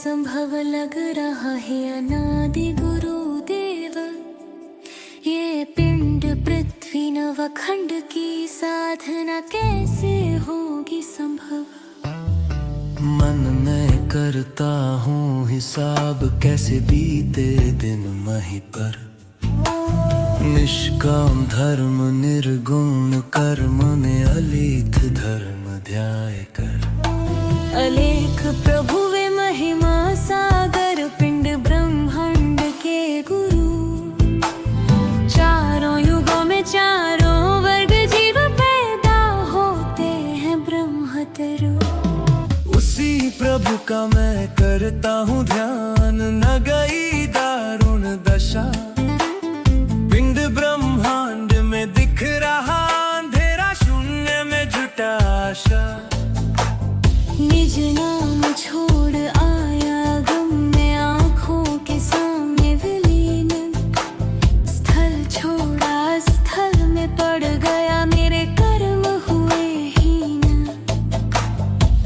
संभव लग रहा है अनादि गुरुदेव। ये पिंड पृथ्वी नवखंड की साधना कैसे होगी संभव। मन में करता हूँ हिसाब, कैसे बीते दिन मही पर। निष्काम धर्म निर्गुण कर्म ने अलेख धर्म ध्याय कर। अलेख प्रभु वे महिमा सागर, पिंड ब्रह्मांड के गुरु। चारों युगों में चारों वर्ग जीव पैदा होते हैं ब्रह्मतरु। उसी प्रभु का मैं करता हूँ ध्यान, न गई दारुण दशा। पिंड ब्रह्मांड में दिख रहा अंधेरा, शून्य में जुटा आशा। निज नाम छोड़ आया गम में, आँखों के सामने विलीन। स्थल छोड़ा स्थल में पड़ गया, मेरे कर्म हुए हीन।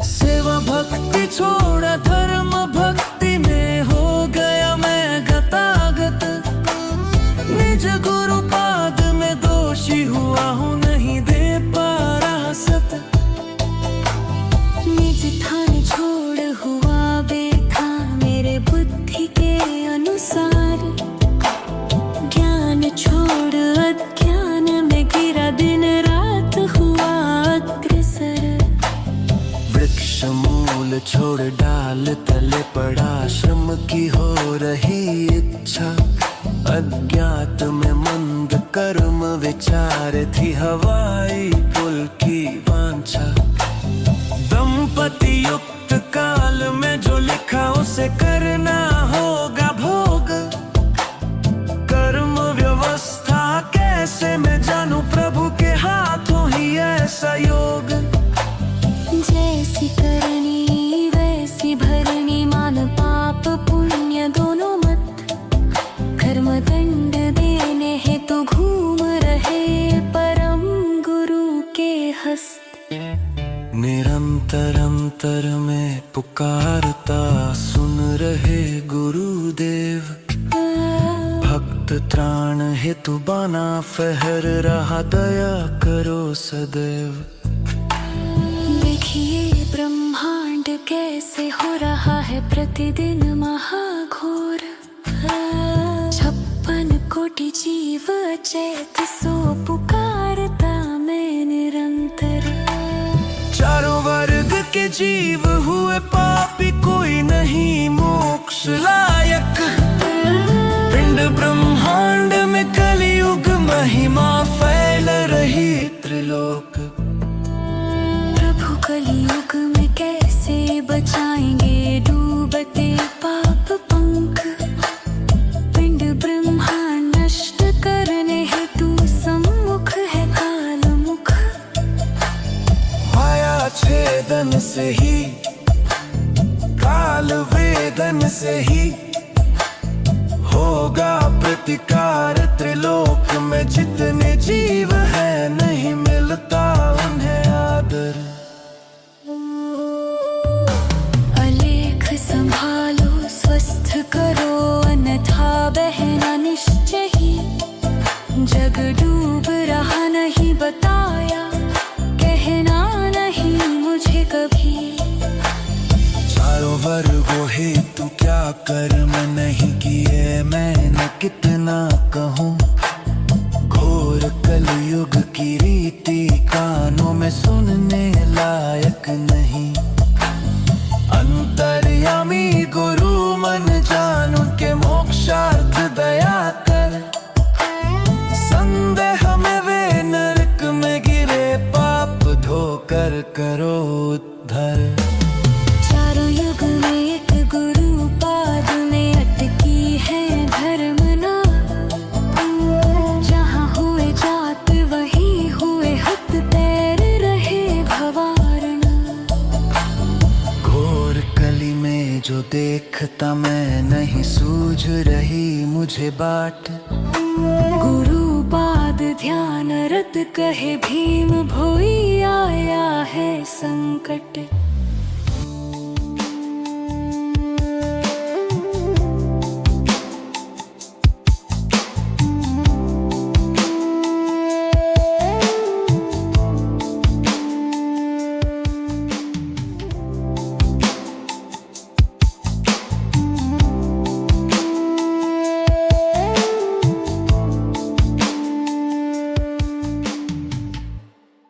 सेवा भक्ति छोड़ा धर्म भक्ति में हो गया मैं गतागत। निज गुरु पाद में दोषी हुआ हूँ, नहीं दे पा रहा सत। निज थान छोड़ हुआ बेथा, मेरे बुद्धि के अनुसार। ज्ञान छोड़ अज्ञान में गिरा, दिन रात हुआ अग्रसर। वृक्ष मूल छोड़ डाल तले पड़ा, श्रम की हो रही इच्छा। अज्ञात में मंद कर्म विचार, थी हवाई पुल की वांछा। दंपति युक्त काल में जो लिखा, उसे करना होगा भोग। कर्म व्यवस्था कैसे मैं जानूं, प्रभु के हाथों ही ऐसा योग। जैसी करनी वैसी भरनी, मान पाप पुण्य दोनों मत। कर्म दंड देने हेतु घूम रहे परम गुरु के हस्त। निरंतर अंतर में पुकारता, सुन रहे गुरुदेव। भक्त त्राण हेतु बाना फहर रहा, दया करो सदैव। देखिए ब्रह्मांड कैसे हो रहा है प्रतिदिन महाघोर। 56 कोटि जीव अचेत, सो पुकारता मैं निरंतर। चारों वर्ग के जीव हुए पापी, कोई नहीं मोक्ष लायक। पिंड ब्रह्मांड में कलयुग महिमा फैल रही त्रिलोक। प्रभु कलयुग में कैसे बचाएंगे डूबते पाप पंख। पिंड ब्रह्मांड नष्ट करने हेतु सम्मुख है काल मुख। माया छेदन से ही, काल वेदन से ही होगा प्रतिकार। त्रिलोक में जितने जीव हैं, नहीं मिलता उन्हें आदर। अलेख संभालो स्वस्थ करो, अन्यथा बहना निश्चय ही। जग डूब रहा नहीं बताया, कहना नहीं मुझे कभी। चारों वर्गों हेतु क्या कर्म नहीं किए मैंने, कितना कहूँ। घोर कलयुग की रीति कानों में सुनने लायक नहीं। अंतर्यामी गुरु मन जानू के मोक्षार्थ दया कर। संदेह में वे नरक में गिरे, पाप धोकर करो उद्धार। चारों युग में एक गुरु पाद में अटकी है धर्म ना। जहाँ हुए जात वही हुए हत, तैर रहे भवारना। घोर कली में जो देखता मैं, नहीं सूझ रही मुझे बाट। गुरु पाद ध्यान रत कहे भीम, भोई आया है संकट।